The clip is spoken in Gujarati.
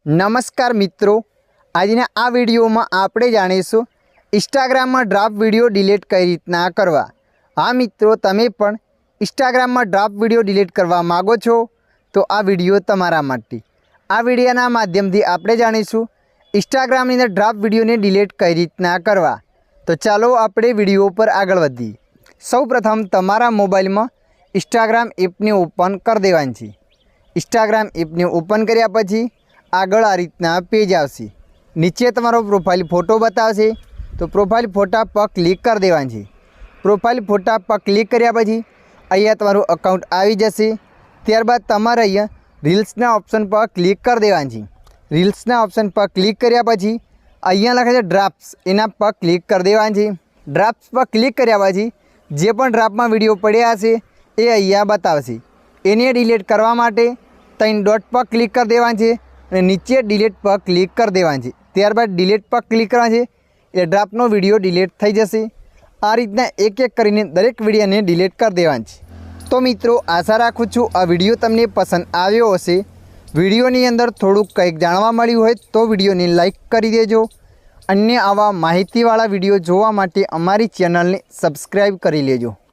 नमस्कार मित्रों, આજના આ વિડીયોમાં આપણે જાણીશું ઇન્સ્ટાગ્રામમાં ડ્રાફ્ટ વિડીયો ડિલીટ કઈ રીતના કરવા। હા મિત્રો, તમે પણ ઇન્સ્ટાગ્રામમાં ડ્રાફ્ટ વિડીયો ડિલીટ કરવા માંગો છો તો આ વિડીયો તમારા માટે। આ વિડીયોના માધ્યમથી આપણે જાણીશું ઇન્સ્ટાગ્રામની અંદર ડ્રાફ્ટ વિડીયોને ડિલીટ કઈ રીતના કરવા। તો ચાલો આપણે વિડીયો પર આગળ વધીએ। સૌપ્રથમ તમારા મોબાઈલમાં ઇન્સ્ટાગ્રામ એપને ઓપન કરી દેવાની છે। ઇન્સ્ટાગ્રામ એપને ઓપન કર્યા પછી આગળ આ રીતના પેજ આવશે। નીચે તમારો પ્રોફાઇલ ફોટો બતાવશે તો પ્રોફાઇલ ફોટા પર ક્લિક કરી દેવાનું છે। પ્રોફાઇલ ફોટા પર ક્લિક કર્યા પછી અહીંયા તમારું અકાઉન્ટ આવી જશે। ત્યારબાદ તમારે અહીંયા રીલ્સના ઓપ્શન પર ક્લિક કરી દેવાનું છે। રીલ્સના ઓપ્શન પર ક્લિક કર્યા પછી અહીંયા લખે છે ડ્રાફ્ટ્સ, એના પર ક્લિક કરી દેવાનું છે। ડ્રાફ્ટ્સ પર ક્લિક કર્યા પછી જે પણ ડ્રાફ્ટમાં વિડીયો પડ્યા હશે એ અહીંયા બતાવશે। એને ડિલીટ કરવા માટે 3 ડોટ પર ક્લિક કરી દેવાનું છે અને નીચે ડિલીટ પર ક્લિક કરી દેવાનું છે। ત્યારબાદ ડિલીટ પર ક્લિક કરવાનું છે એટલે ડ્રાફ્ટનો વિડીયો ડિલીટ થઈ જશે। આ રીતના એક એક કરીને દરેક વિડીયોને ડિલીટ કરી દેવાનું છે। તો મિત્રો, આશા રાખું છું આ વિડીયો તમને પસંદ આવ્યો હશે। વિડીયોની અંદર થોડુંક કંઈક જાણવા મળ્યું હોય તો વિડીયોને લાઇક કરી દેજો। અન્ય આવા માહિતીવાળા વિડીયો જોવા માટે અમારી ચેનલને સબસ્ક્રાઈબ કરી લેજો।